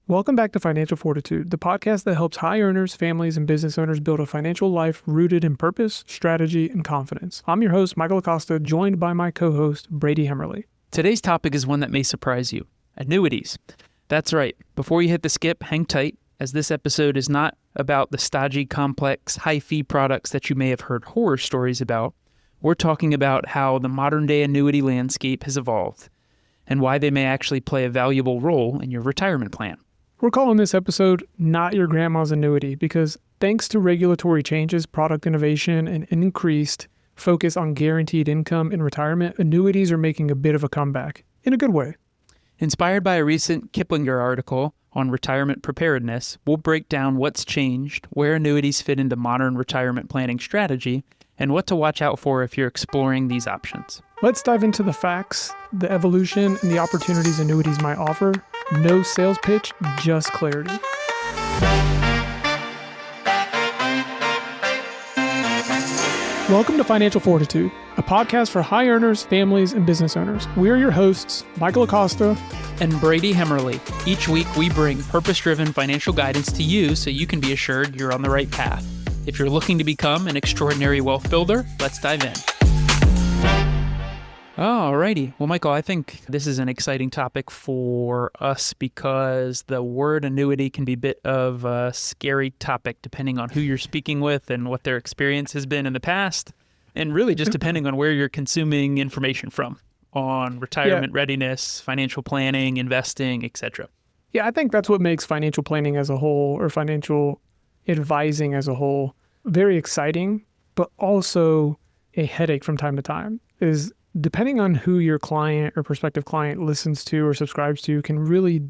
Welcome back to Financial Fortitude, the podcast that helps high earners, families, and business owners build a financial life rooted in purpose, strategy, and confidence. I'm your host, Michael Acosta, joined by my co-host, Brady Hemmerly. Today's topic is one that may surprise you. Annuities. That's right. Before you hit the skip, hang tight, as this episode is not about the stodgy, complex, high-fee products that you may have heard horror stories about. We're talking about how the modern-day annuity landscape has evolved and why they may actually play a valuable role in your retirement plan. We're calling this episode Not Your Grandma's Annuity because thanks to regulatory changes, product innovation, and increased focus on guaranteed income in retirement, annuities are making a bit of a comeback, in a good way. Inspired by a recent Kiplinger article on retirement preparedness, we'll break down what's changed, where annuities fit into modern retirement planning strategy, and what to watch out for if you're exploring these options. Let's dive into the facts, the evolution, and the opportunities annuities might offer. No sales pitch, just clarity. Welcome to Financial Fortitude, a podcast for high earners, families, and business owners. We are your hosts, Michael Acosta and Brady Hemmerly. Each week, we bring purpose-driven financial guidance to you so you can be assured you're on the right path. If you're looking to become an extraordinary wealth builder, let's dive in. Alrighty. Well, Michael, I think this is an exciting topic for us because the word annuity can be a bit of a scary topic depending on who you're speaking with and what their experience has been in the past, and really just depending on where you're consuming information from on retirement readiness, financial planning, investing, etc. Yeah, I think that's what makes financial planning as a whole or financial advising as a whole very exciting, but also a headache from time to time is depending on who your client or prospective client listens to or subscribes to can really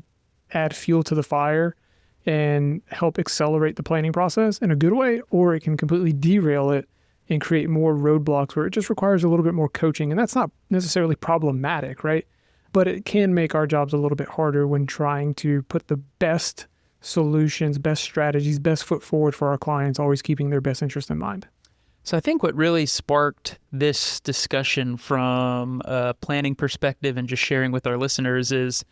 add fuel to the fire and help accelerate the planning process in a good way, or it can completely derail it and create more roadblocks where it just requires a little bit more coaching. And that's not necessarily problematic, right? But it can make our jobs a little bit harder when trying to put the best solutions, best strategies, best foot forward for our clients, always keeping their best interest in mind. So I think what really sparked this discussion from a planning perspective and just sharing with our listeners is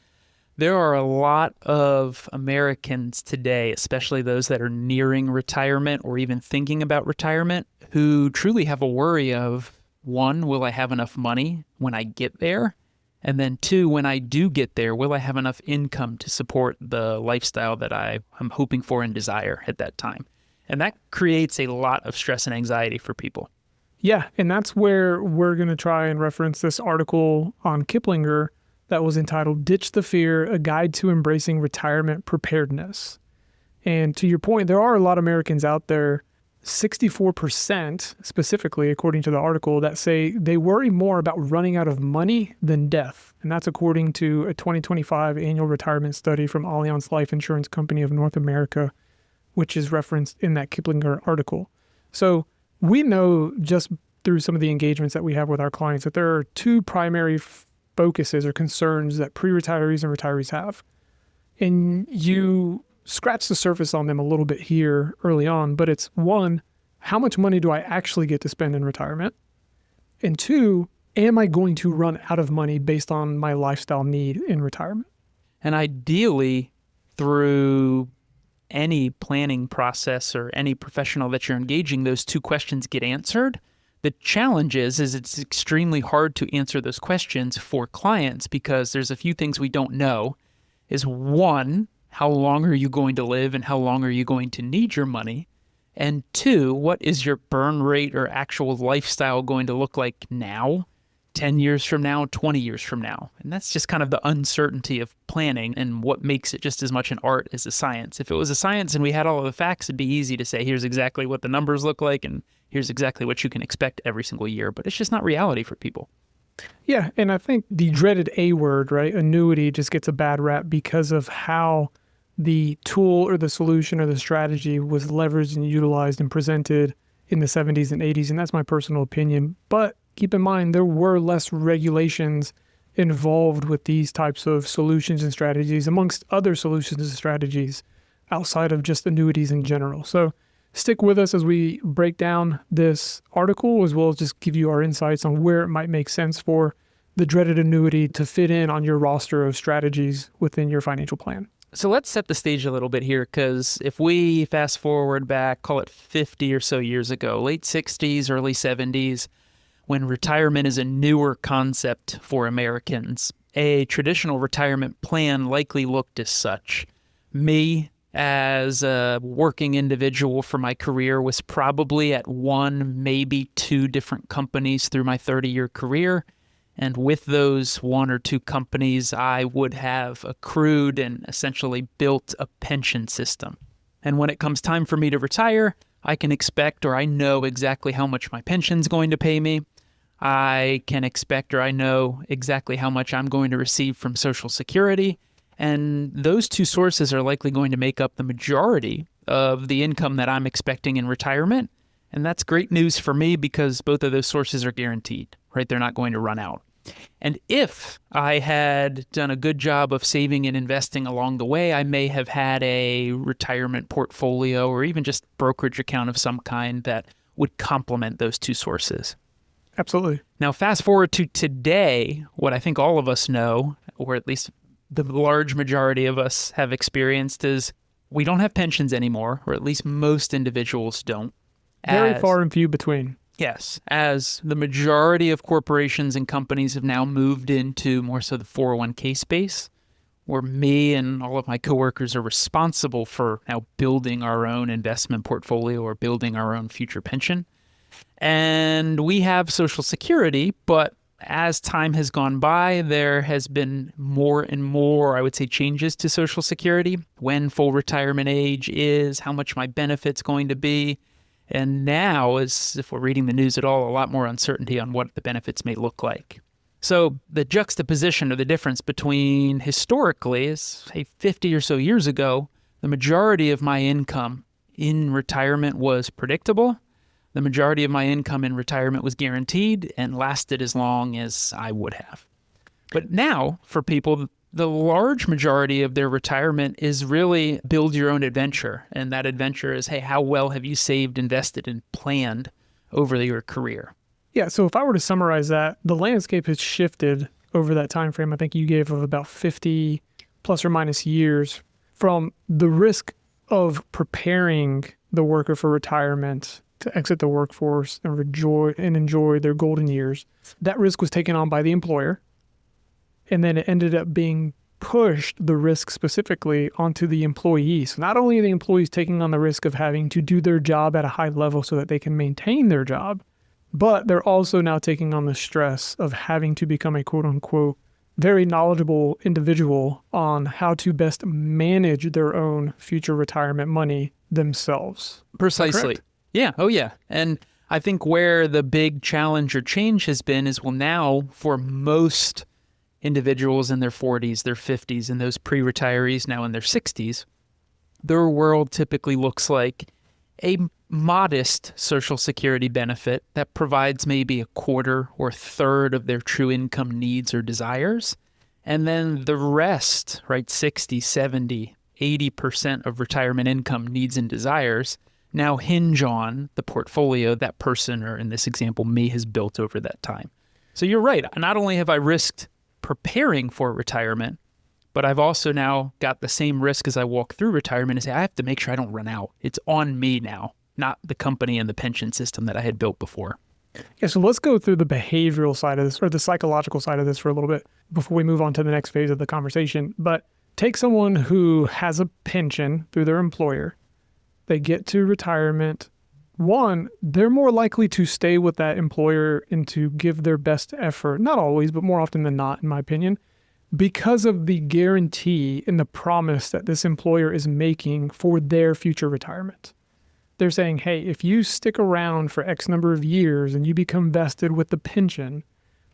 there are a lot of Americans today, especially those that are nearing retirement or even thinking about retirement, who truly have a worry of, one, will I have enough money when I get there? And then two, when I do get there, will I have enough income to support the lifestyle that I'm hoping for and desire at that time? And that creates a lot of stress and anxiety for people. Yeah, and that's where we're going to try and reference this article on Kiplinger that was entitled Ditch the Fear, A Guide to Embracing Retirement Preparedness. And to your point, there are a lot of Americans out there, 64% specifically, according to the article, that say they worry more about running out of money than death. And that's according to a 2025 annual retirement study from Allianz Life Insurance Company of North America, which is referenced in that Kiplinger article. So we know just through some of the engagements that we have with our clients that there are two primary focuses or concerns that pre-retirees and retirees have. And you scratch the surface on them a little bit here early on, but it's one, how much money do I actually get to spend in retirement? And two, am I going to run out of money based on my lifestyle need in retirement? And ideally, through any planning process or any professional that you're engaging, those two questions get answered. The challenge is it's extremely hard to answer those questions for clients because there's a few things we don't know. Is one, how long are you going to live and how long are you going to need your money? And two, what is your burn rate or actual lifestyle going to look like now, 10 years from now, 20 years from now? And that's just kind of the uncertainty of planning and what makes it just as much an art as a science. If it was a science and we had all of the facts, it'd be easy to say, here's exactly what the numbers look like and here's exactly what you can expect every single year. But it's just not reality for people. Yeah, and I think the dreaded A word, right, annuity, just gets a bad rap because of how the tool or the solution or the strategy was leveraged and utilized and presented in the 70s and 80s. And that's my personal opinion. But keep in mind, there were less regulations involved with these types of solutions and strategies, amongst other solutions and strategies outside of just annuities in general. So stick with us as we break down this article, as well as just give you our insights on where it might make sense for the dreaded annuity to fit in on your roster of strategies within your financial plan. So let's set the stage a little bit here, because if we fast forward back, call it 50 or so years ago, late 60s, early 70s, when retirement is a newer concept for Americans, a traditional retirement plan likely looked as such. Me, as a working individual for my career, was probably at one, maybe two different companies through my 30-year career. And with those one or two companies, I would have accrued and essentially built a pension system. And when it comes time for me to retire, I can expect, or I know exactly how much my pension's going to pay me. I can expect, or I know exactly how much I'm going to receive from Social Security. And those two sources are likely going to make up the majority of the income that I'm expecting in retirement. And that's great news for me because both of those sources are guaranteed, right? They're not going to run out. And if I had done a good job of saving and investing along the way, I may have had a retirement portfolio or even just brokerage account of some kind that would complement those two sources. Absolutely. Now, fast forward to today, what I think all of us know, or at least the large majority of us have experienced, is we don't have pensions anymore, or at least most individuals don't. Very far and few between. Yes, as the majority of corporations and companies have now moved into more so the 401k space, where me and all of my coworkers are responsible for now building our own investment portfolio or building our own future pension. And we have Social Security, but as time has gone by, there has been more and more, I would say, changes to Social Security, when full retirement age is, how much my benefit's going to be. And now, as if we're reading the news at all, a lot more uncertainty on what the benefits may look like. So the juxtaposition or the difference between historically, is, say, 50 or so years ago, the majority of my income in retirement was predictable. The majority of my income in retirement was guaranteed and lasted as long as I would have. But now, for people, the large majority of their retirement is really build your own adventure. And that adventure is, hey, how well have you saved, invested, and planned over your career? Yeah, so if I were to summarize that, the landscape has shifted over that time frame I think you gave of about 50 plus or minus years, from the risk of preparing the worker for retirement to exit the workforce and enjoy their golden years. That risk was taken on by the employer, and then it ended up being pushed, the risk specifically, onto the employees. So not only are the employees taking on the risk of having to do their job at a high level so that they can maintain their job, but they're also now taking on the stress of having to become a quote-unquote very knowledgeable individual on how to best manage their own future retirement money themselves. Precisely. Yeah. Oh, yeah. And I think where the big challenge or change has been is, well, now for most individuals in their 40s, their 50s, and those pre-retirees now in their 60s, their world typically looks like a modest Social Security benefit that provides maybe a quarter or third of their true income needs or desires. And then the rest, right, 60, 70, 80% of retirement income needs and desires now hinge on the portfolio that person, or in this example, me, has built over that time. So you're right. Not only have I risked preparing for retirement, but I've also now got the same risk as I walk through retirement, and say I have to make sure I don't run out. It's on me now, not the company and the pension system that I had built before. Yeah, so let's go through the behavioral side of this, or the psychological side of this, for a little bit before we move on to the next phase of the conversation. But take someone who has a pension through their employer. They get to retirement. One, they're more likely to stay with that employer and to give their best effort. Not always, but more often than not, in my opinion, because of the guarantee and the promise that this employer is making for their future retirement. They're saying, hey, if you stick around for X number of years and you become vested with the pension,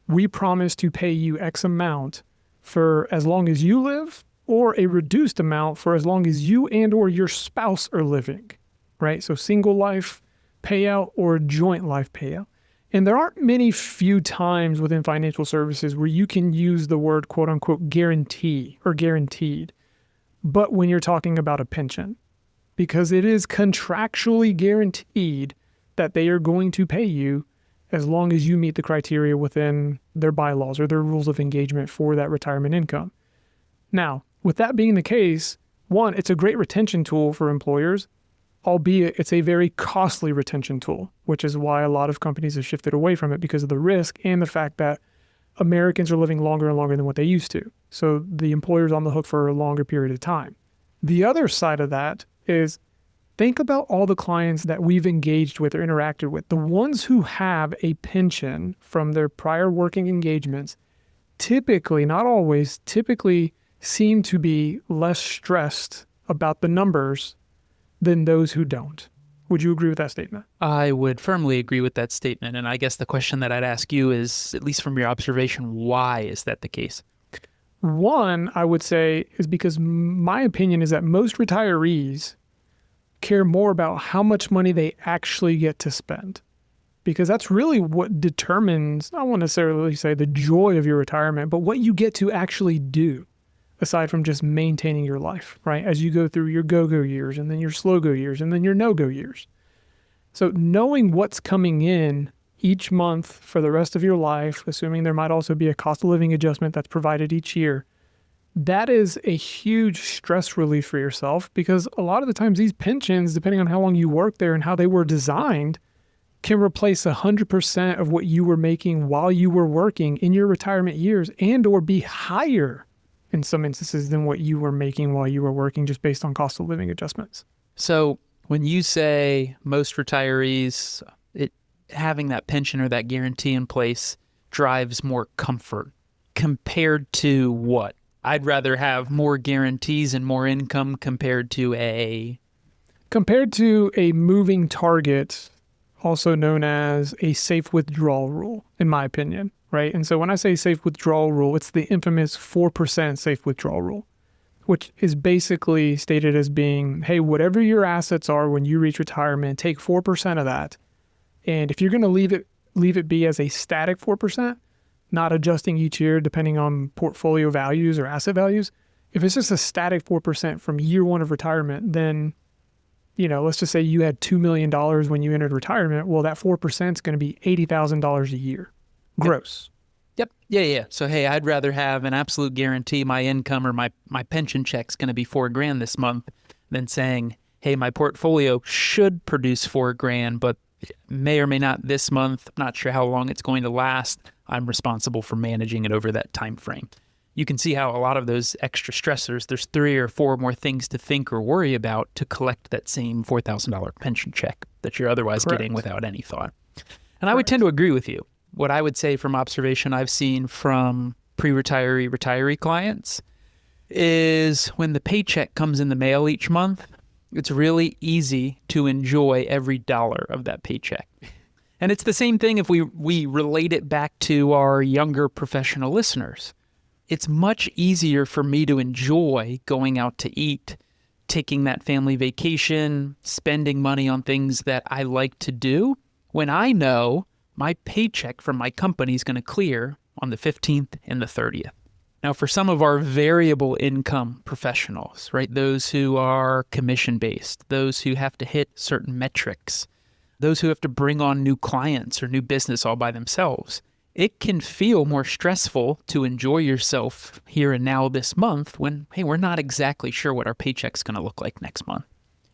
we promise to pay you X amount for as long as you live, or a reduced amount for as long as you and or your spouse are living, right? So single life payout or joint life payout. And there aren't many few times within financial services where you can use the word quote unquote guarantee or guaranteed, but when you're talking about a pension, because it is contractually guaranteed that they are going to pay you as long as you meet the criteria within their bylaws or their rules of engagement for that retirement income. Now, with that being the case, one, it's a great retention tool for employers, albeit it's a very costly retention tool, which is why a lot of companies have shifted away from it because of the risk and the fact that Americans are living longer and longer than what they used to. So the employer's on the hook for a longer period of time. The other side of that is think about all the clients that we've engaged with or interacted with. The ones who have a pension from their prior working engagements typically, not always, typically seem to be less stressed about the numbers than those who don't. Would you agree with that statement? I would firmly agree with that statement. And I guess the question that I'd ask you is, at least from your observation, why is that the case? One, I would say, is because my opinion is that most retirees care more about how much money they actually get to spend. Because that's really what determines, I won't necessarily say the joy of your retirement, but what you get to actually do, aside from just maintaining your life, right? As you go through your go-go years and then your slow-go years and then your no-go years. So knowing what's coming in each month for the rest of your life, assuming there might also be a cost of living adjustment that's provided each year, that is a huge stress relief for yourself, because a lot of the times these pensions, depending on how long you work there and how they were designed, can replace 100% of what you were making while you were working in your retirement years, and or be higher in some instances than what you were making while you were working, just based on cost of living adjustments. So when you say most retirees, having that pension or that guarantee in place drives more comfort compared to what? I'd rather have more guarantees and more income compared to a moving target, also known as a safe withdrawal rule, in my opinion, right? And so when I say safe withdrawal rule, it's the infamous 4% safe withdrawal rule, which is basically stated as being, hey, whatever your assets are when you reach retirement, take 4% of that. And if you're going to leave it be as a static 4%, not adjusting each year depending on portfolio values or asset values, if it's just a static 4% from year one of retirement, then, let's just say you had $2 million when you entered retirement. Well, that 4% is going to be $80,000 a year gross. Yep. Yeah. So, hey, I'd rather have an absolute guarantee my income or my pension check's going to be $4,000 this month than saying, hey, my portfolio should produce $4,000, but may or may not this month. I'm not sure how long it's going to last. I'm responsible for managing it over that time frame. You can see how a lot of those extra stressors, there's 3 or 4 more things to think or worry about to collect that same $4,000 pension check that you're otherwise Correct. getting without any thought. And I would tend to agree with you. What I would say from observation I've seen from retiree clients is when the paycheck comes in the mail each month, it's really easy to enjoy every dollar of that paycheck. And it's the same thing if we relate it back to our younger professional listeners. It's much easier for me to enjoy going out to eat, taking that family vacation, spending money on things that I like to do when I know my paycheck from my company is going to clear on the 15th and the 30th. Now, for some of our variable income professionals, right, those who are commission-based, those who have to hit certain metrics, those who have to bring on new clients or new business all by themselves, it can feel more stressful to enjoy yourself here and now this month when, hey, we're not exactly sure what our paycheck's going to look like next month.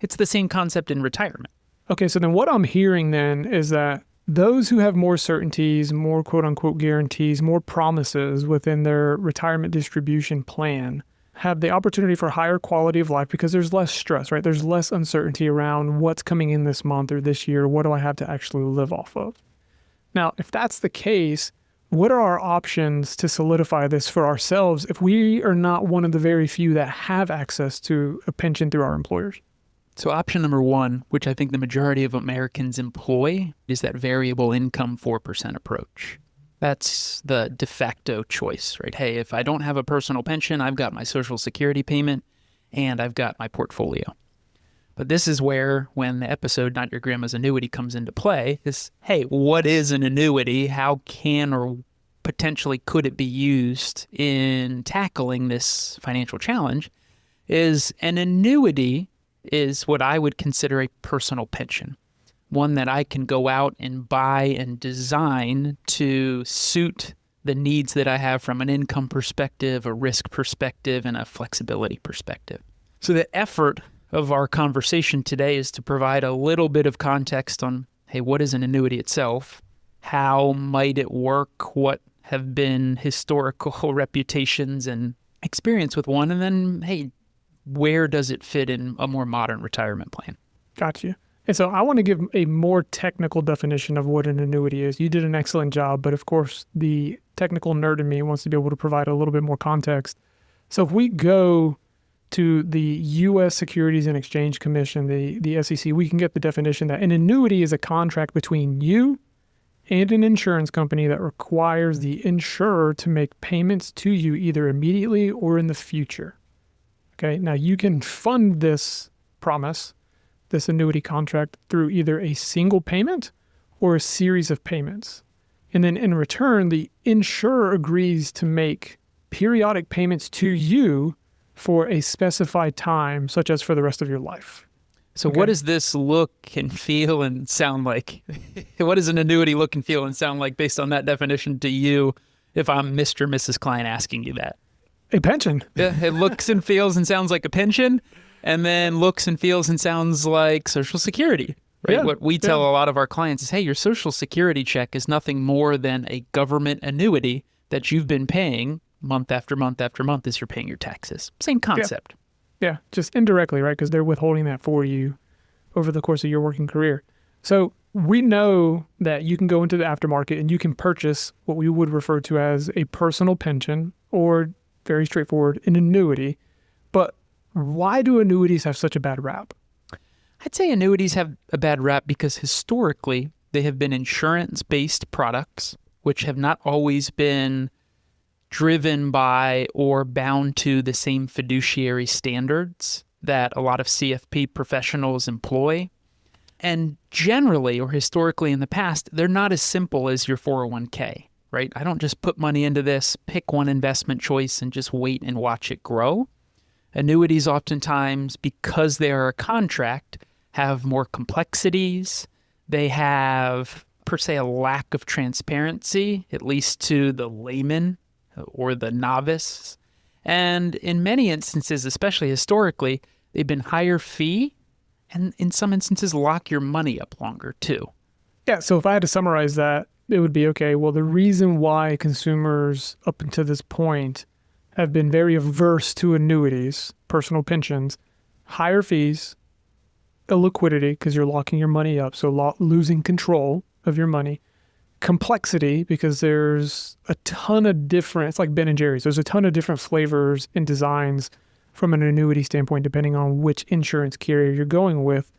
It's the same concept in retirement. Okay, so then what I'm hearing then is that those who have more certainties, more quote-unquote guarantees, more promises within their retirement distribution plan have the opportunity for higher quality of life because there's less stress, right? There's less uncertainty around what's coming in this month or this year. What do I have to actually live off of? Now, if that's the case, what are our options to solidify this for ourselves if we are not one of the very few that have access to a pension through our employers? So option number 1, which I think the majority of Americans employ, is that variable income 4% approach. That's the de facto choice, right? Hey, if I don't have a personal pension, I've got my Social Security payment and I've got my portfolio. But this is where, when the episode Not Your Grandma's Annuity comes into play, is, hey, what is an annuity? How can or potentially could it be used in tackling this financial challenge? Is an annuity is what I would consider a personal pension, one that I can go out and buy and design to suit the needs that I have from an income perspective, a risk perspective, and a flexibility perspective. So the effort of our conversation today is to provide a little bit of context on, hey, what is an annuity itself? How might it work? What have been historical reputations and experience with one? And then, hey, where does it fit in a more modern retirement plan? Gotcha. And so I want to give a more technical definition of what an annuity is. You did an excellent job, but of course, the technical nerd in me wants to be able to provide a little bit more context. So if we go to the U.S. Securities and Exchange Commission, the SEC, we can get the definition that an annuity is a contract between you and an insurance company that requires the insurer to make payments to you either immediately or in the future. Okay, now you can fund this promise, this annuity contract, through either a single payment or a series of payments. And then in return, the insurer agrees to make periodic payments to you for a specified time, such as for the rest of your life. So what does this look and feel and sound like? What does an annuity look and feel and sound like based on that definition to you if I'm Mr. or Mrs. Klein asking you that? A pension. Yeah, it looks and feels and sounds like a pension, and then looks and feels and sounds like Social Security. Right? Yeah, What we tell a lot of our clients is, hey, your Social Security check is nothing more than a government annuity that you've been paying month after month after month as you're paying your taxes. Same concept. Yeah, just indirectly, right? Because they're withholding that for you over the course of your working career. So we know that you can go into the aftermarket and you can purchase what we would refer to as a personal pension or, very straightforward, an annuity. But why do annuities have such a bad rap? I'd say annuities have a bad rap because historically they have been insurance-based products, which have not always been driven by or bound to the same fiduciary standards that a lot of CFP professionals employ. And generally, or historically in the past, they're not as simple as your 401k, right? I don't just put money into this, pick one investment choice, and just wait and watch it grow. Annuities oftentimes, because they are a contract, have more complexities. They have, per se, a lack of transparency, at least to the layman or the novice. And in many instances, especially historically, they've been higher fee and in some instances lock your money up longer too. Yeah, so if I had to summarize that, it would be, okay, well, the reason why consumers up until this point have been very averse to annuities, personal pensions, higher fees, illiquidity, because you're locking your money up, so losing control of your money, complexity, because there's a ton of different, it's like Ben and Jerry's, there's a ton of different flavors and designs from an annuity standpoint, depending on which insurance carrier you're going with.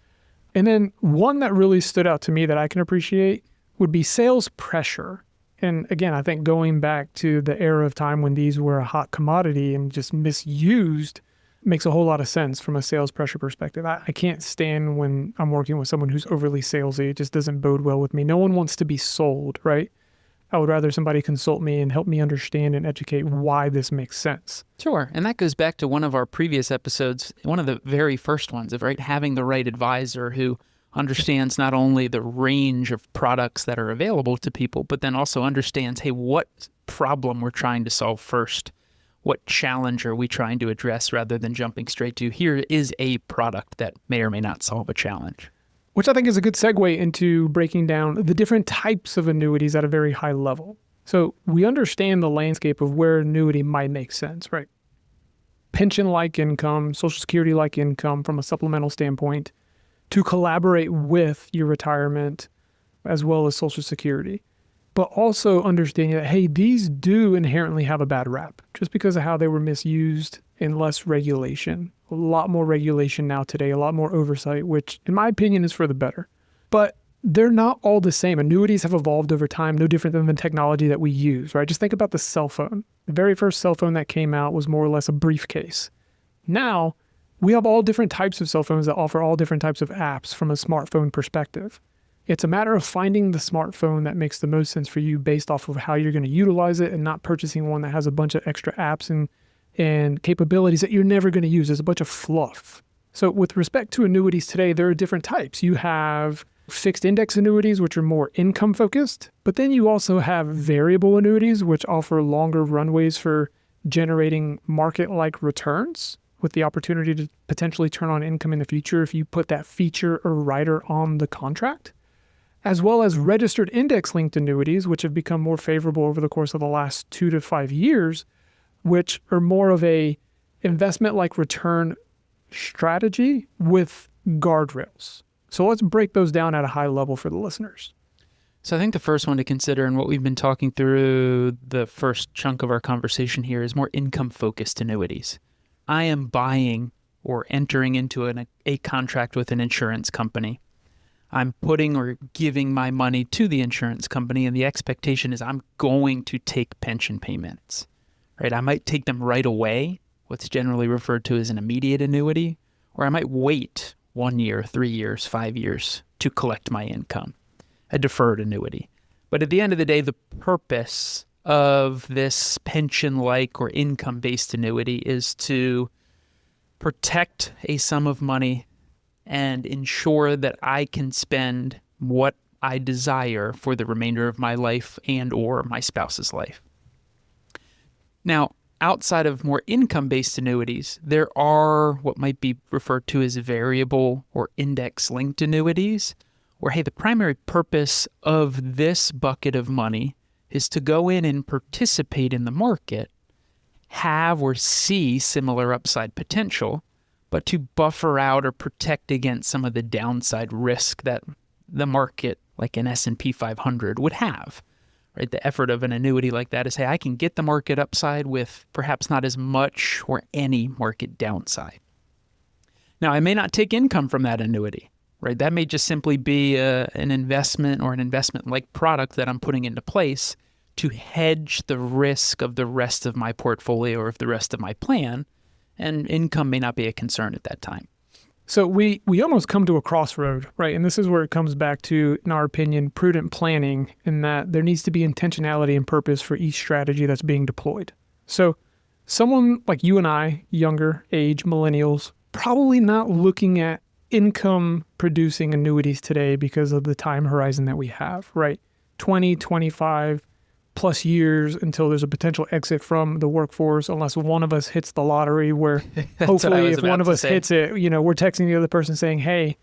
And then one that really stood out to me that I can appreciate would be sales pressure. And again, I think going back to the era of time when these were a hot commodity and just misused makes a whole lot of sense from a sales pressure perspective. I can't stand when I'm working with someone who's overly salesy. It just doesn't bode well with me. No one wants to be sold, right? I would rather somebody consult me and help me understand and educate why this makes sense. Sure. And that goes back to one of our previous episodes, one of the very first ones of having the right advisor who understands not only the range of products that are available to people, but then also understands, hey, what problem we're trying to solve first. What challenge are we trying to address rather than jumping straight to, here is a product that may or may not solve a challenge. Which I think is a good segue into breaking down the different types of annuities at a very high level. So we understand the landscape of where annuity might make sense, right? Pension-like income, Social Security-like income from a supplemental standpoint to collaborate with your retirement as well as Social Security. But also understanding that, hey, these do inherently have a bad rap just because of how they were misused and less regulation. A lot more regulation now today, a lot more oversight, which in my opinion is for the better. But they're not all the same. Annuities have evolved over time, no different than the technology that we use, right? Just think about the cell phone. The very first cell phone that came out was more or less a briefcase. Now, we have all different types of cell phones that offer all different types of apps from a smartphone perspective. It's a matter of finding the smartphone that makes the most sense for you based off of how you're going to utilize it and not purchasing one that has a bunch of extra apps and capabilities that you're never going to use. There's a bunch of fluff. So with respect to annuities today, there are different types. You have fixed index annuities, which are more income focused, but then you also have variable annuities, which offer longer runways for generating market-like returns. with the opportunity to potentially turn on income in the future if you put that feature or rider on the contract, as well as registered index-linked annuities, which have become more favorable over the course of the last 2 to 5 years, which are more of a investment-like return strategy with guardrails. So let's break those down at a high level for the listeners. So I think the first one to consider, and what we've been talking through the first chunk of our conversation here, is more income-focused annuities. I am buying or entering into a contract with an insurance company. I'm putting or giving my money to the insurance company, and the expectation is I'm going to take pension payments, right? I might take them right away, what's generally referred to as an immediate annuity, or I might wait 1 year, 3 years, 5 years to collect my income, a deferred annuity. But at the end of the day, the purpose of this pension-like or income-based annuity is to protect a sum of money and ensure that I can spend what I desire for the remainder of my life and or my spouse's life. Now, outside of more income-based annuities, there are what might be referred to as variable or index-linked annuities, where, hey, the primary purpose of this bucket of money is to go in and participate in the market, have or see similar upside potential, but to buffer out or protect against some of the downside risk that the market, like an S&P 500, would have. Right? The effort of an annuity like that is, hey, I can get the market upside with perhaps not as much or any market downside. Now, I may not take income from that annuity. Right? That may just simply be an investment or an investment-like product that I'm putting into place to hedge the risk of the rest of my portfolio or of the rest of my plan, and income may not be a concern at that time. So we almost come to a crossroad, right? And this is where it comes back to, in our opinion, prudent planning, in that there needs to be intentionality and purpose for each strategy that's being deployed. So someone like you and I, younger age millennials, probably not looking at income producing annuities today because of the time horizon that we have, right? 20, 25 plus years until there's a potential exit from the workforce, unless one of us hits the lottery, where hopefully if one of us hits it, we're texting the other person saying, hey,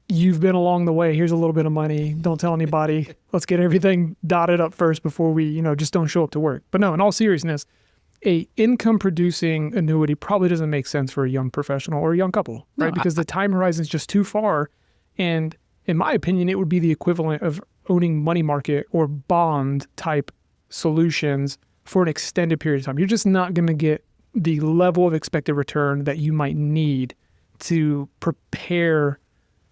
you've been along the way. Here's a little bit of money. Don't tell anybody. Let's get everything dotted up first before we, just don't show up to work. But no, in all seriousness, a income producing annuity probably doesn't make sense for a young professional or a young couple, right? No, because the time horizon is just too far. And in my opinion, it would be the equivalent of owning money market or bond type solutions for an extended period of time. You're just not going to get the level of expected return that you might need to prepare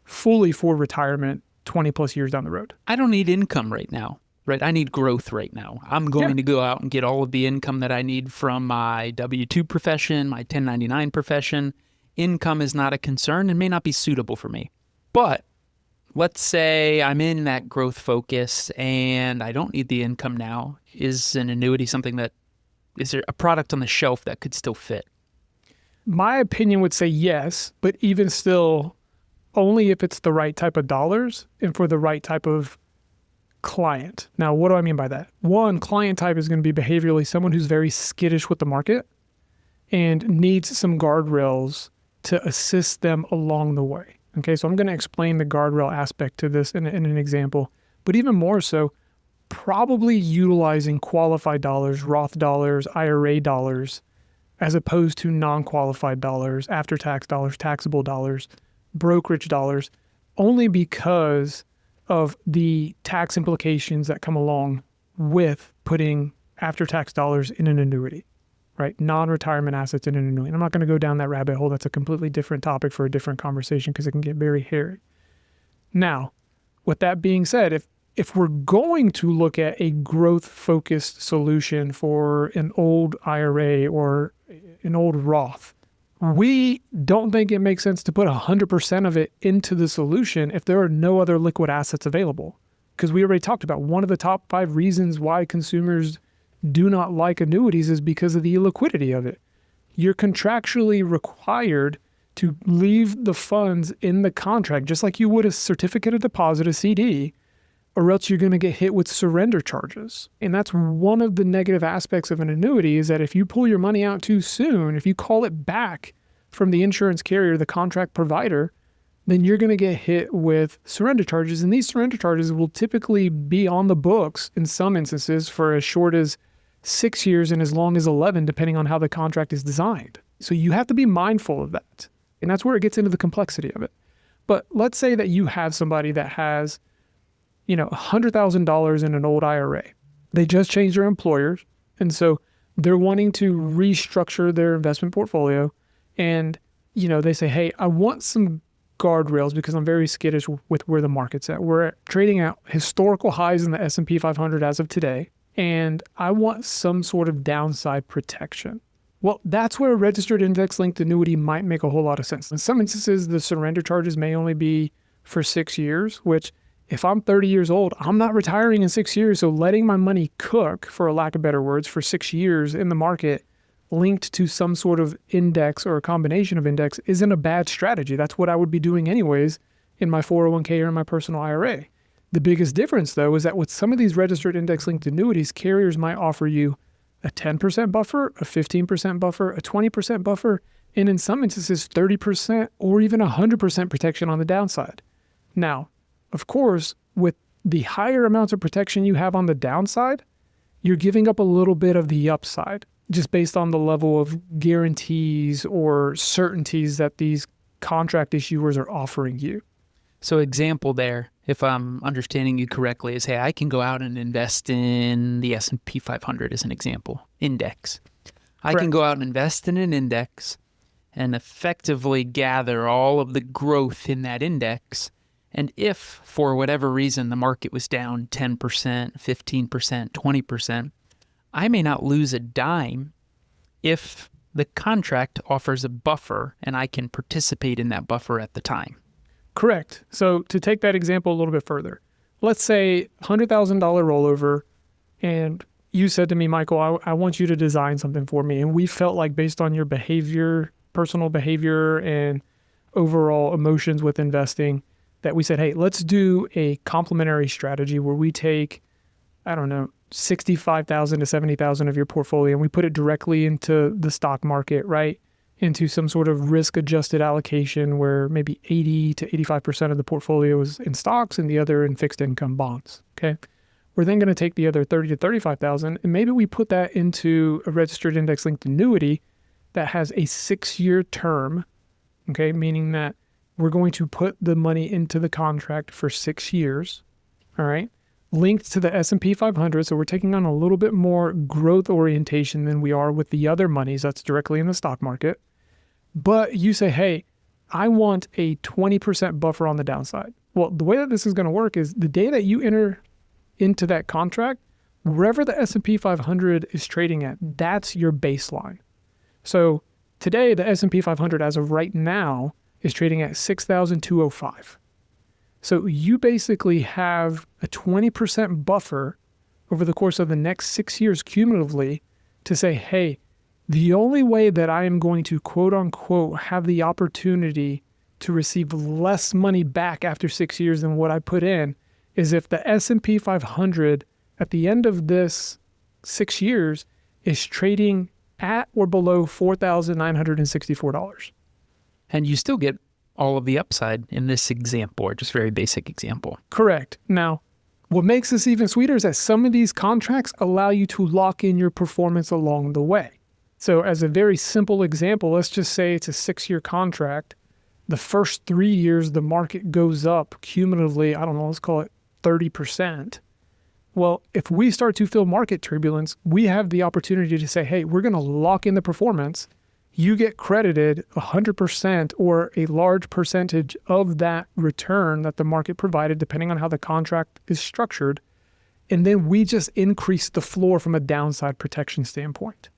fully for retirement 20 plus years down the road. I don't need income right now. Right? I need growth right now. I'm going to go out and get all of the income that I need from my W-2 profession, my 1099 profession. Income is not a concern and may not be suitable for me. But let's say I'm in that growth focus and I don't need the income now. Is an annuity is there a product on the shelf that could still fit? My opinion would say yes, but even still, only if it's the right type of dollars and for the right type of client. Now, what do I mean by that? One, client type is going to be behaviorally someone who's very skittish with the market and needs some guardrails to assist them along the way. Okay, so I'm going to explain the guardrail aspect to this in an example, but even more so, probably utilizing qualified dollars, Roth dollars, IRA dollars, as opposed to non-qualified dollars, after-tax dollars, taxable dollars, brokerage dollars, only because of the tax implications that come along with putting after-tax dollars in an annuity, right? Non-retirement assets in an annuity. And I'm not going to go down that rabbit hole. That's a completely different topic for a different conversation because it can get very hairy. Now, with that being said, if we're going to look at a growth-focused solution for an old IRA or an old Roth, we don't think it makes sense to put 100% of it into the solution if there are no other liquid assets available. Because we already talked about one of the top 5 reasons why consumers do not like annuities is because of the illiquidity of it. You're contractually required to leave the funds in the contract, just like you would a certificate of deposit, a CD, or else you're going to get hit with surrender charges. And that's one of the negative aspects of an annuity, is that if you pull your money out too soon, if you call it back from the insurance carrier, the contract provider, then you're going to get hit with surrender charges. And these surrender charges will typically be on the books in some instances for as short as 6 years and as long as 11, depending on how the contract is designed. So you have to be mindful of that. And that's where it gets into the complexity of it. But let's say that you have somebody that has, $100,000 in an old IRA. They just changed their employers. And so they're wanting to restructure their investment portfolio. And, they say, hey, I want some guardrails because I'm very skittish with where the market's at. We're trading at historical highs in the S&P 500 as of today, and I want some sort of downside protection. Well, that's where a registered index-linked annuity might make a whole lot of sense. In some instances, the surrender charges may only be for 6 years, which if I'm 30 years old, I'm not retiring in 6 years, so letting my money cook, for a lack of better words, for 6 years in the market linked to some sort of index or a combination of index isn't a bad strategy. That's what I would be doing anyways in my 401k or in my personal IRA. The biggest difference, though, is that with some of these registered index-linked annuities, carriers might offer you a 10% buffer, a 15% buffer, a 20% buffer, and in some instances, 30% or even 100% protection on the downside. Now, of course, with the higher amounts of protection you have on the downside, you're giving up a little bit of the upside, just based on the level of guarantees or certainties that these contract issuers are offering you. So example there, if I'm understanding you correctly, is, hey, I can go out and invest in the S&P 500 as an example, index. I can go out and invest in an index and effectively gather all of the growth in that index. And if, for whatever reason, the market was down 10%, 15%, 20%, I may not lose a dime if the contract offers a buffer and I can participate in that buffer at the time. Correct. So to take that example a little bit further, let's say $100,000 rollover, and you said to me, Michael, I want you to design something for me. And we felt like based on your behavior, personal behavior, and overall emotions with investing, that we said, hey, let's do a complementary strategy where we take, 65,000 to 70,000 of your portfolio and we put it directly into the stock market, right? Into some sort of risk-adjusted allocation where maybe 80 to 85% of the portfolio is in stocks and the other in fixed income bonds, okay? We're then going to take the other 30 to 35,000 and maybe we put that into a registered index-linked annuity that has a 6-year term, okay? Meaning that we're going to put the money into the contract for 6 years, all right? Linked to the S&P 500, so we're taking on a little bit more growth orientation than we are with the other monies that's directly in the stock market. But you say, hey, I want a 20% buffer on the downside. Well, the way that this is going to work is the day that you enter into that contract, wherever the S&P 500 is trading at, that's your baseline. So today, the S&P 500 as of right now is trading at 6,205. So you basically have a 20% buffer over the course of the next 6 years cumulatively to say, hey, the only way that I am going to quote unquote have the opportunity to receive less money back after 6 years than what I put in is if the S&P 500 at the end of this 6 years is trading at or below $4,964. And you still get all of the upside in this example, or just very basic example. Correct. Now, what makes this even sweeter is that some of these contracts allow you to lock in your performance along the way. So as a very simple example, let's just say it's a 6-year contract. The first 3 years, the market goes up cumulatively, let's call it 30%. Well, if we start to feel market turbulence, we have the opportunity to say, hey, we're going to lock in the performance. You get credited 100% or a large percentage of that return that the market provided, depending on how the contract is structured. And then we just increase the floor from a downside protection standpoint.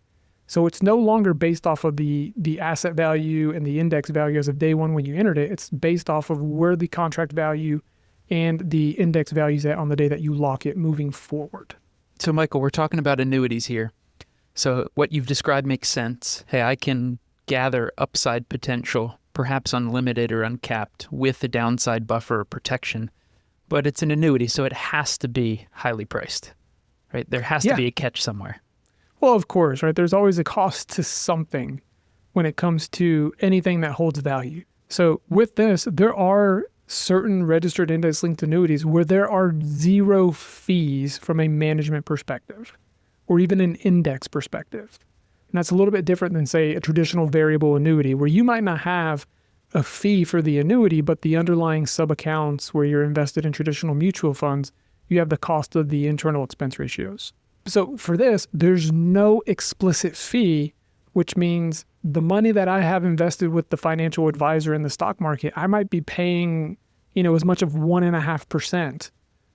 So it's no longer based off of the asset value and the index value as of day one when you entered it. It's based off of where the contract value and the index value is at on the day that you lock it moving forward. So Michael, we're talking about annuities here. So what you've described makes sense. Hey, I can gather upside potential, perhaps unlimited or uncapped, with a downside buffer or protection. But it's an annuity, so it has to be highly priced, right? There has to be a catch somewhere. Well, of course, right? There's always a cost to something. when it comes to anything that holds value. So with this, there are certain registered index-linked annuities where there are zero fees from a management perspective or even an index perspective. And that's a little bit different than, say, a traditional variable annuity where you might not have a fee for the annuity, but the underlying sub-accounts where you're invested in traditional mutual funds, you have the cost of the internal expense ratios. So for this, there's no explicit fee, which means the money that I have invested with the financial advisor in the stock market, I might be paying, as much of 1.5%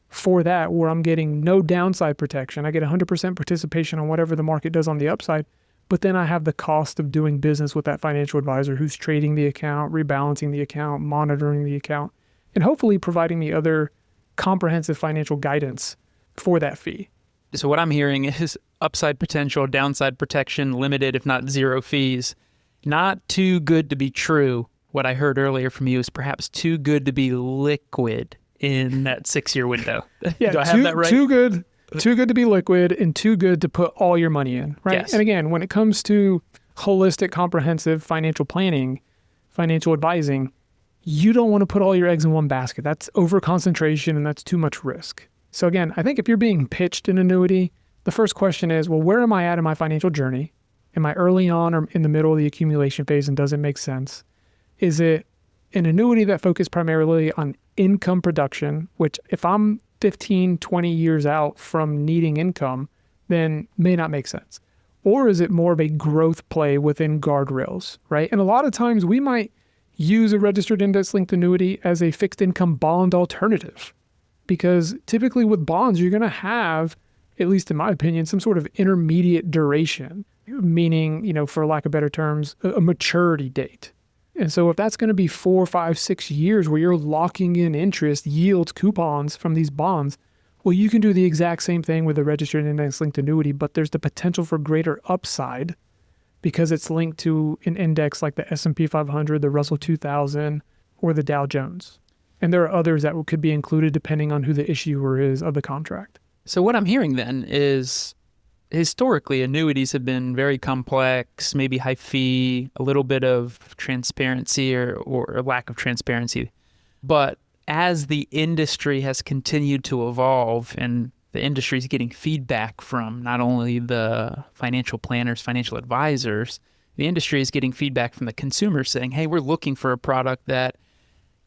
for that, where I'm getting no downside protection. I get 100% participation on whatever the market does on the upside, but then I have the cost of doing business with that financial advisor who's trading the account, rebalancing the account, monitoring the account, and hopefully providing me other comprehensive financial guidance for that fee. So what I'm hearing is upside potential, downside protection, limited, if not zero fees. Not too good to be true. What I heard earlier from you is perhaps too good to be liquid in that 6-year window. Yeah, do I have that right? Too good to be liquid and too good to put all your money in, right? Yes. And again, when it comes to holistic, comprehensive financial planning, financial advising, you don't want to put all your eggs in one basket. That's over-concentration and that's too much risk. So again, I think if you're being pitched an annuity, the first question is, well, where am I at in my financial journey? Am I early on or in the middle of the accumulation phase and does it make sense? Is it an annuity that focuses primarily on income production, which if I'm 15, 20 years out from needing income, then may not make sense? Or is it more of a growth play within guardrails, right? And a lot of times we might use a registered index-linked annuity as a fixed income bond alternative. Because typically with bonds, you're going to have, at least in my opinion, some sort of intermediate duration, meaning, for lack of better terms, a maturity date. And so if that's going to be 4, 5, 6 years where you're locking in interest, yields, coupons from these bonds, well, you can do the exact same thing with a registered index-linked annuity, but there's the potential for greater upside because it's linked to an index like the S&P 500, the Russell 2000, or the Dow Jones. And there are others that could be included depending on who the issuer is of the contract. So what I'm hearing then is historically annuities have been very complex, maybe high fee, a little bit of transparency or lack of transparency. But as the industry has continued to evolve and the industry is getting feedback from not only the financial planners, financial advisors, the industry is getting feedback from the consumers saying, hey, we're looking for a product that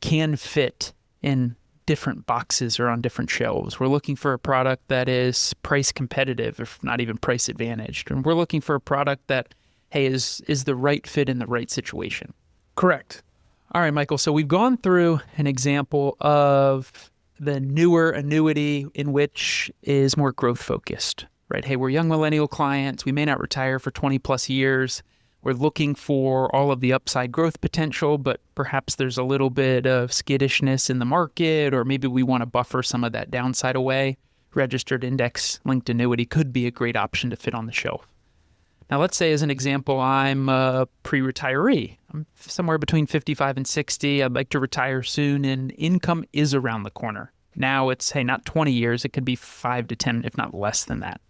can fit in different boxes or on different shelves. We're looking for a product that is price competitive, if not even price advantaged. And we're looking for a product that, hey, is the right fit in the right situation. Correct. All right, Michael. So we've gone through an example of the newer annuity in which is more growth focused, right? Hey, we're young millennial clients. We may not retire for 20 plus years. We're looking for all of the upside growth potential, but perhaps there's a little bit of skittishness in the market, or maybe we want to buffer some of that downside away. Registered index-linked annuity could be a great option to fit on the shelf. Now, let's say as an example, I'm a pre-retiree. I'm somewhere between 55 and 60. I'd like to retire soon, and income is around the corner. Now it's, hey, not 20 years. It could be 5 to 10, if not less than that.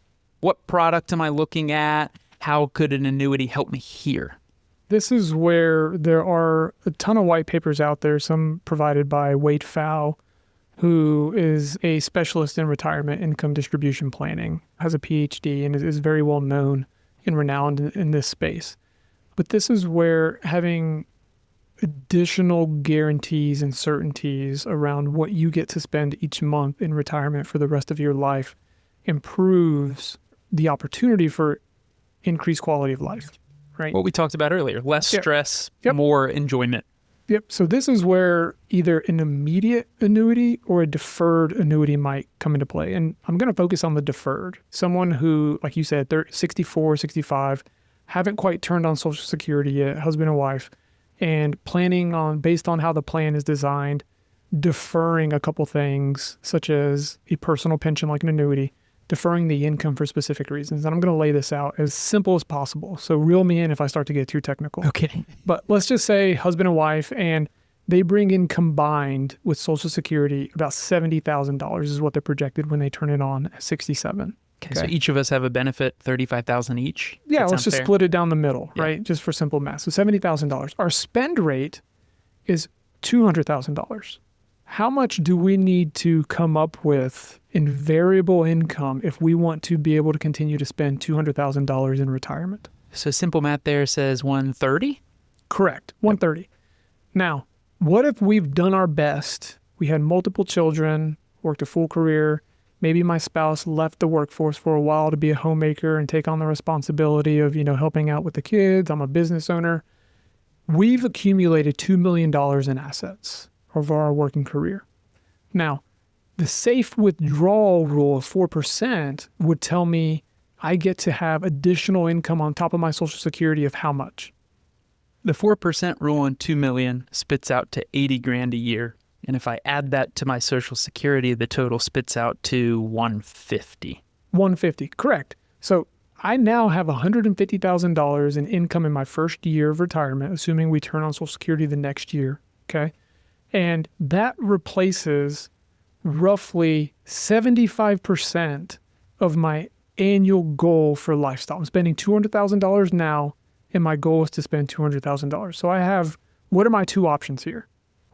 What product am I looking at? How could an annuity help me here? This is where there are a ton of white papers out there, some provided by Wade Pfau, who is a specialist in retirement income distribution planning, has a PhD, and is very well known and renowned in this space. But this is where having additional guarantees and certainties around what you get to spend each month in retirement for the rest of your life improves the opportunity for increased quality of life, right? What we talked about earlier, less stress, more enjoyment. Yep. So this is where either an immediate annuity or a deferred annuity might come into play. And I'm going to focus on the deferred. Someone who, like you said, they're 64, 65, haven't quite turned on Social Security yet, husband and wife, and planning on, based on how the plan is designed, deferring a couple things, such as a personal pension like an annuity, deferring the income for specific reasons. And I'm going to lay this out as simple as possible. So reel me in if I start to get too technical. Okay. But let's just say husband and wife, and they bring in combined with Social Security about $70,000 is what they're projected when they turn it on at 67. Okay, so each of us have a benefit, $35,000 each. Yeah, That let's sound just fair? split it down the middle, Yeah. right? Just for simple math. So $70,000. Our spend rate is $200,000. How much do we need to come up with in variable income if we want to be able to continue to spend $200,000 in retirement? So simple math there says 130. Correct, 130. Now, what if we've done our best? We had multiple children, worked a full career. Maybe my spouse left the workforce for a while to be a homemaker and take on the responsibility of, helping out with the kids. I'm a business owner. We've accumulated $2 million in assets over our working career. Now, the safe withdrawal rule of 4% would tell me I get to have additional income on top of my Social Security of how much? The 4% rule on 2 million spits out to 80 grand a year. And if I add that to my Social Security, the total spits out to 150. 150, correct. So I now have $150,000 in income in my first year of retirement, assuming we turn on Social Security the next year, okay? And that replaces roughly 75% of my annual goal for lifestyle. I'm spending $200,000 now, and my goal is to spend $200,000. So I have, what are my two options here?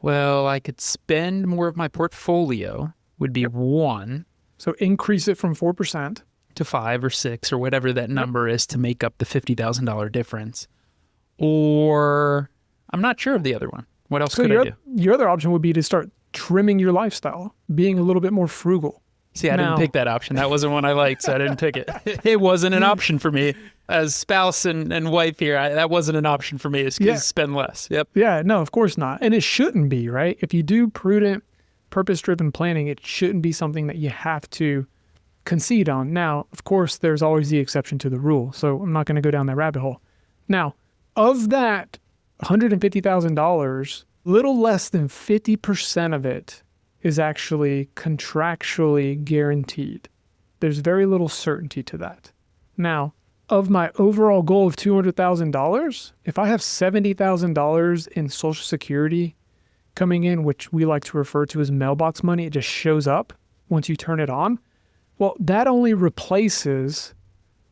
Well, I could spend more of my portfolio, would be one, So increase it from 4%. to 5 or 6 or whatever that number is to make up the $50,000 difference. Or I'm not sure of the other one. What else could I do? Your other option would be to start trimming your lifestyle, being a little bit more frugal. See, I didn't pick that option. That wasn't one I liked, so I didn't pick it. It wasn't an option for me. As spouse and wife here, that wasn't an option for me. Is spend less. Yep. Yeah, no, of course not. And it shouldn't be, right? If you do prudent, purpose-driven planning, it shouldn't be something that you have to concede on. Now, of course, there's always the exception to the rule, so I'm not going to go down that rabbit hole. Now, of that $150,000, little less than 50% of it is actually contractually guaranteed. There's very little certainty to that. Now, of my overall goal of $200,000, if I have $70,000 in Social Security coming in, which we like to refer to as mailbox money, it just shows up once you turn it on. Well, that only replaces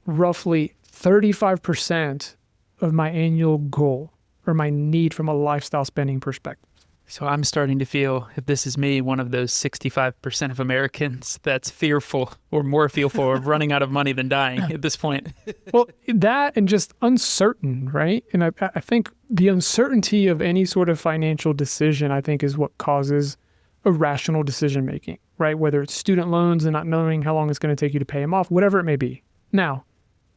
roughly 35% of my annual goal or my need from a lifestyle spending perspective. So I'm starting to feel, if this is me, one of those 65% of Americans that's fearful or more fearful of running out of money than dying at this point. Well, that and just uncertain, right? And I think the uncertainty of any sort of financial decision, I think, is what causes irrational decision making, right? Whether it's student loans and not knowing how long it's going to take you to pay them off, whatever it may be. Now,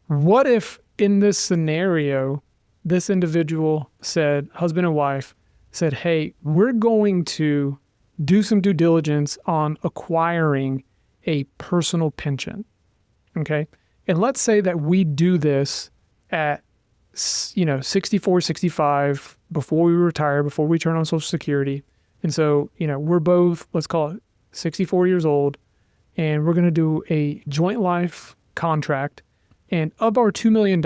what if in this scenario, this individual said, husband and wife, said, hey, we're going to do some due diligence on acquiring a personal pension, okay? And let's say that we do this at, 64, 65, before we retire, before we turn on Social Security. And so, we're both, let's call it 64 years old, and we're going to do a joint life contract. And of our $2 million,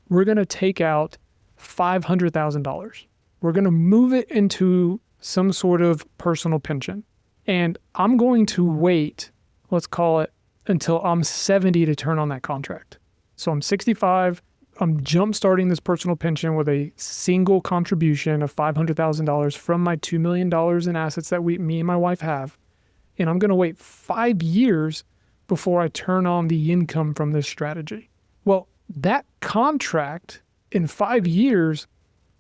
we're going to take out $500,000. We're going to move it into some sort of personal pension. And I'm going to wait, let's call it, until I'm 70 to turn on that contract. So I'm 65. I'm jump-starting this personal pension with a single contribution of $500,000 from my $2 million in assets that me and my wife have. And I'm going to wait 5 years before I turn on the income from this strategy. Well, that contract in 5 years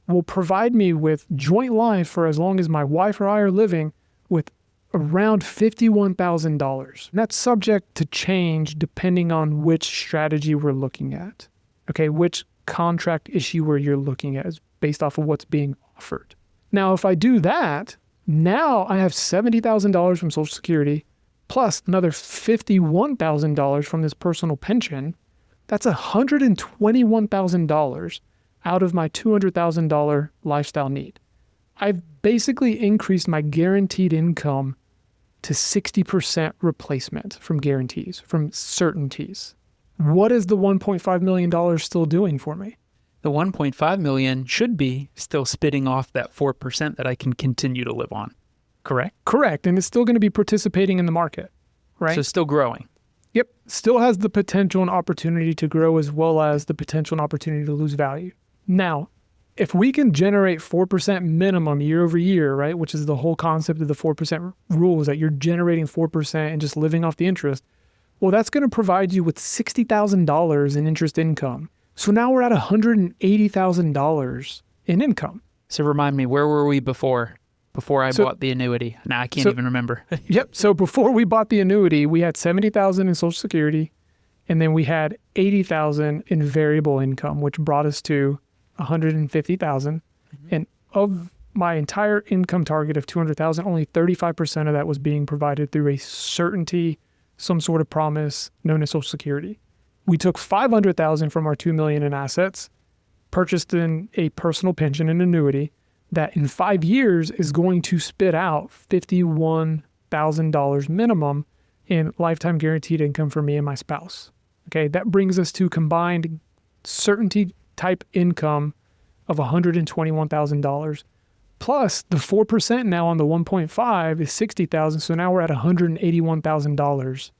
will provide me with joint life for as long as my wife or I are living with around $51,000. And that's subject to change depending on which strategy we're looking at. Okay, which contract issuer you're looking at is based off of what's being offered. Now, if I do that, now I have $70,000 from Social Security plus another $51,000 from this personal pension. That's $121,000 out of my $200,000 lifestyle need. I've basically increased my guaranteed income to 60% replacement from guarantees, from certainties. What is the $1.5 million still doing for me? The $1.5 million should be still spitting off that 4% that I can continue to live on. Correct? Correct. And it's still going to be participating in the market, right? So still growing. Yep. Still has the potential and opportunity to grow as well as the potential and opportunity to lose value. Now, if we can generate 4% minimum year over year, right, which is the whole concept of the 4% rule, is that you're generating 4% and just living off the interest, well, that's going to provide you with $60,000 in interest income. So now we're at $180,000 in income. So remind me, where were we before I bought the annuity? Now I can't even remember. Yep. So before we bought the annuity, we had $70,000 in Social Security, and then we had $80,000 in variable income, which brought us to $150,000. Mm-hmm. And of my entire income target of $200,000, only 35% of that was being provided through a certainty, some sort of promise known as Social Security. We took $500,000 from our $2 million in assets, purchased in a personal pension and annuity that in 5 years is going to spit out $51,000 minimum in lifetime guaranteed income for me and my spouse. Okay, that brings us to combined certainty type income of $121,000. Plus the 4% now on the 1.5 is $60,000. So now we're at $181,000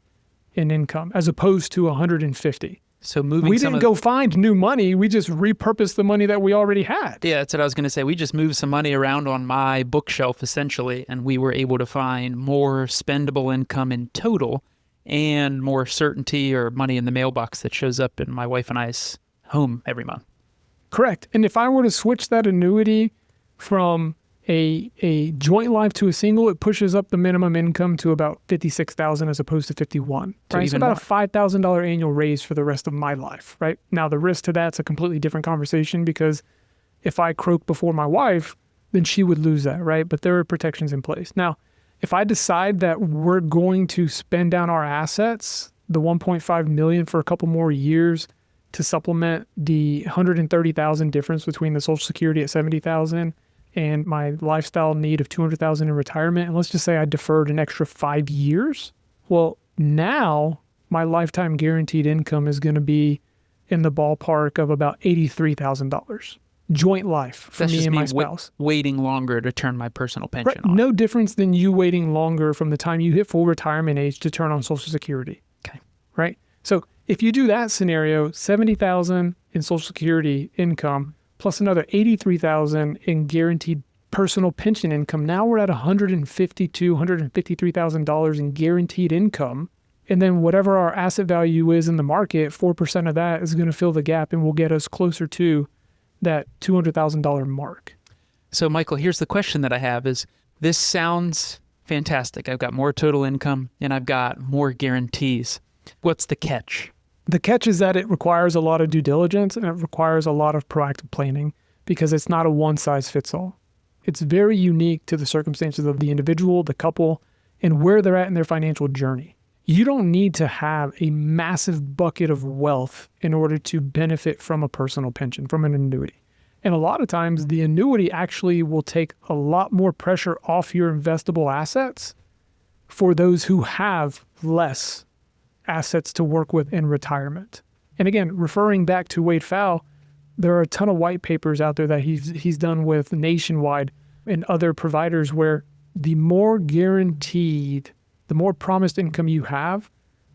in income as opposed to $150,000. So we didn't go find new money. We just repurposed the money that we already had. Yeah, that's what I was going to say. We just moved some money around on my bookshelf essentially, and we were able to find more spendable income in total and more certainty or money in the mailbox that shows up in my wife and I's home every month. Correct. And if I were to switch that annuity from a joint life to a single, it pushes up the minimum income to about $56,000 as opposed to $51,000. Right? It's about a $5,000 annual raise for the rest of my life. Right now, the risk to that's a completely different conversation because if I croak before my wife, then she would lose that. Right, but there are protections in place. Now, if I decide that we're going to spend down our assets, the $1.5 million for a couple more years to supplement the $130,000 difference between the Social Security at $70,000 and my lifestyle need of $200,000 in retirement, and let's just say I deferred an extra 5 years, well, now my lifetime guaranteed income is going to be in the ballpark of about $83,000. Joint life for me and my spouse. Waiting longer to turn my personal pension on. No difference than you waiting longer from the time you hit full retirement age to turn on Social Security. Okay. Right? So if you do that scenario, $70,000 in Social Security income, plus another $83,000 in guaranteed personal pension income. Now we're at $152,000, $153,000 in guaranteed income. And then whatever our asset value is in the market, 4% of that is going to fill the gap and will get us closer to that $200,000 mark. So Michael, here's the question that I have is, this sounds fantastic. I've got more total income and I've got more guarantees. What's the catch? The catch is that it requires a lot of due diligence and it requires a lot of proactive planning because it's not a one-size-fits-all. It's very unique to the circumstances of the individual, the couple, and where they're at in their financial journey. You don't need to have a massive bucket of wealth in order to benefit from a personal pension, from an annuity. And a lot of times, the annuity actually will take a lot more pressure off your investable assets for those who have less assets to work with in retirement. And again, referring back to Wade Pfau, there are a ton of white papers out there that he's done with Nationwide and other providers where the more guaranteed, the more promised income you have,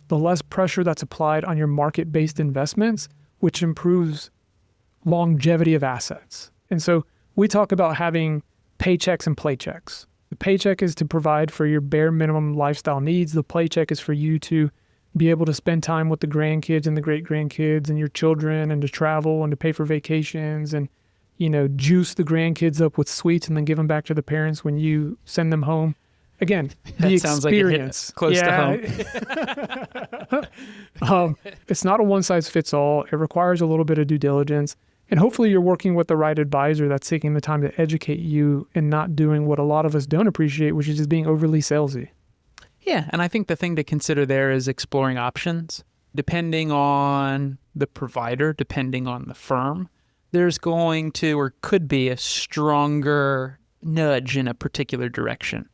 the less pressure that's applied on your market-based investments, which improves longevity of assets. And so we talk about having paychecks and playchecks. The paycheck is to provide for your bare minimum lifestyle needs. The playcheck is for you to be able to spend time with the grandkids and the great-grandkids and your children and to travel and to pay for vacations and, juice the grandkids up with sweets and then give them back to the parents when you send them home. Again, the sounds experience. Like it hit close to home. It's not a one-size-fits-all. It requires a little bit of due diligence. And hopefully you're working with the right advisor that's taking the time to educate you and not doing what a lot of us don't appreciate, which is just being overly salesy. Yeah, and I think the thing to consider there is exploring options. Depending on the provider, depending on the firm, there's going to or could be a stronger nudge in a particular direction.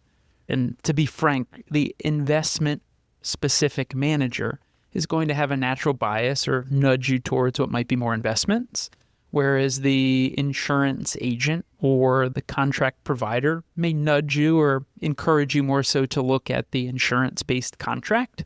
And to be frank, the investment-specific manager is going to have a natural bias or nudge you towards what might be more investments, whereas the insurance agent or the contract provider may nudge you or encourage you more so to look at the insurance-based contract.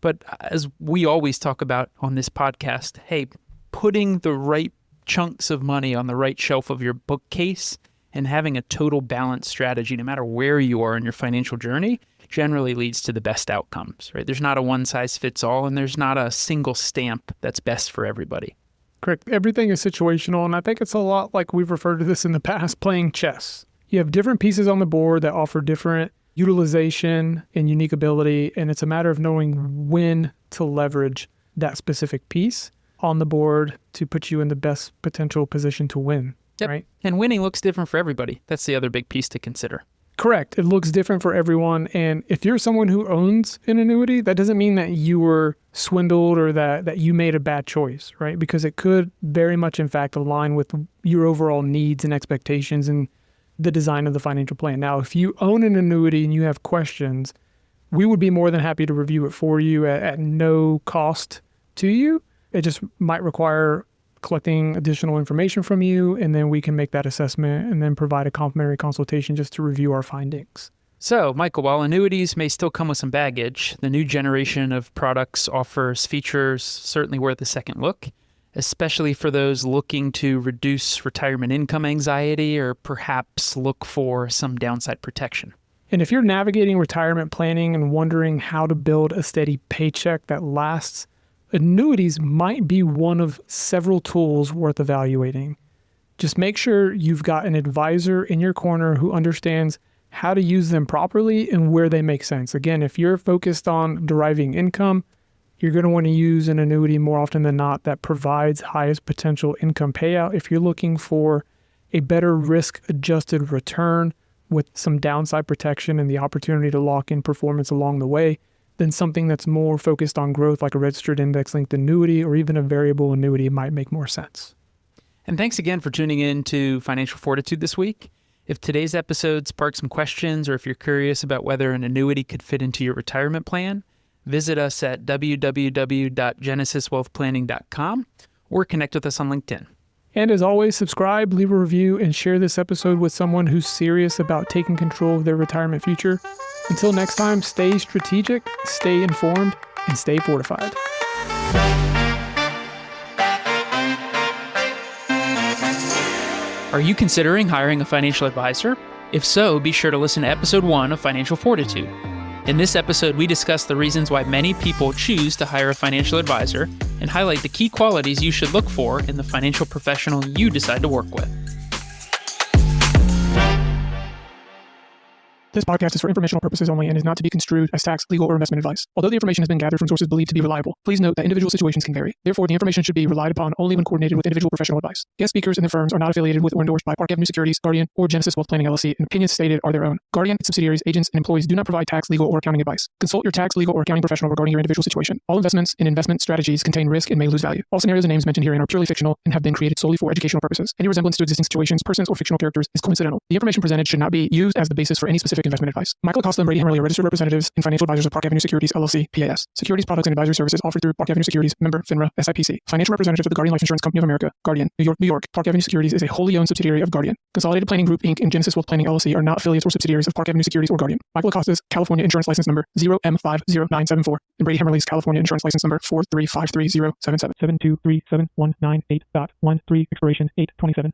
But as we always talk about on this podcast, hey, putting the right chunks of money on the right shelf of your bookcase and having a total balanced strategy, no matter where you are in your financial journey, generally leads to the best outcomes, right? There's not a one size fits all, and there's not a single stamp that's best for everybody. Correct. Everything is situational, and I think it's a lot like we've referred to this in the past, playing chess. You have different pieces on the board that offer different utilization and unique ability, and it's a matter of knowing when to leverage that specific piece on the board to put you in the best potential position to win, right? And winning looks different for everybody. That's the other big piece to consider. Correct. It looks different for everyone, and if you're someone who owns an annuity, that doesn't mean that you were swindled or that you made a bad choice, right? Because it could very much, in fact, align with your overall needs and expectations and the design of the financial plan. Now, if you own an annuity and you have questions, we would be more than happy to review it for you at no cost to you. It just might require collecting additional information from you, and then we can make that assessment and then provide a complimentary consultation just to review our findings. So, Michael, while annuities may still come with some baggage, the new generation of products offers features certainly worth a second look, especially for those looking to reduce retirement income anxiety or perhaps look for some downside protection. And if you're navigating retirement planning and wondering how to build a steady paycheck that lasts, annuities might be one of several tools worth evaluating. Just make sure you've got an advisor in your corner who understands how to use them properly and where they make sense. Again, if you're focused on deriving income, you're going to want to use an annuity more often than not that provides highest potential income payout. If you're looking for a better risk-adjusted return with some downside protection and the opportunity to lock in performance along the way, then something that's more focused on growth like a registered index-linked annuity or even a variable annuity might make more sense. And thanks again for tuning in to Financial Fortitude this week. If today's episode sparked some questions, or if you're curious about whether an annuity could fit into your retirement plan, visit us at www.genesiswealthplanning.com or connect with us on LinkedIn. And as always, subscribe, leave a review, and share this episode with someone who's serious about taking control of their retirement future. Until next time, stay strategic, stay informed, and stay fortified. Are you considering hiring a financial advisor? If so, be sure to listen to episode 1 of Financial Fortitude. In this episode, we discuss the reasons why many people choose to hire a financial advisor and highlight the key qualities you should look for in the financial professional you decide to work with. This podcast is for informational purposes only and is not to be construed as tax, legal, or investment advice. Although the information has been gathered from sources believed to be reliable, please note that individual situations can vary. Therefore, the information should be relied upon only when coordinated with individual professional advice. Guest speakers and their firms are not affiliated with or endorsed by Park Avenue Securities, Guardian, or Genesis Wealth Planning LLC, and opinions stated are their own. Guardian, its subsidiaries, agents, and employees do not provide tax, legal, or accounting advice. Consult your tax, legal, or accounting professional regarding your individual situation. All investments and investment strategies contain risk and may lose value. All scenarios and names mentioned herein are purely fictional and have been created solely for educational purposes. Any resemblance to existing situations, persons, or fictional characters is coincidental. The information presented should not be used as the basis for any specific investment advice. Michael Acosta and Brady are registered representatives and financial advisors of Park Avenue Securities, LLC, PAS. Securities, products, and advisory services offered through Park Avenue Securities, member FINRA, SIPC. Financial representatives of the Guardian Life Insurance Company of America, Guardian, New York, New York. Park Avenue Securities is a wholly owned subsidiary of Guardian. Consolidated Planning Group, Inc. and Genesis Wealth Planning, LLC are not affiliates or subsidiaries of Park Avenue Securities or Guardian. Michael Acosta's California Insurance License Number 0M50974 and Brady Hammerly's California Insurance License Number 4353077 7237198.13 expiration 827.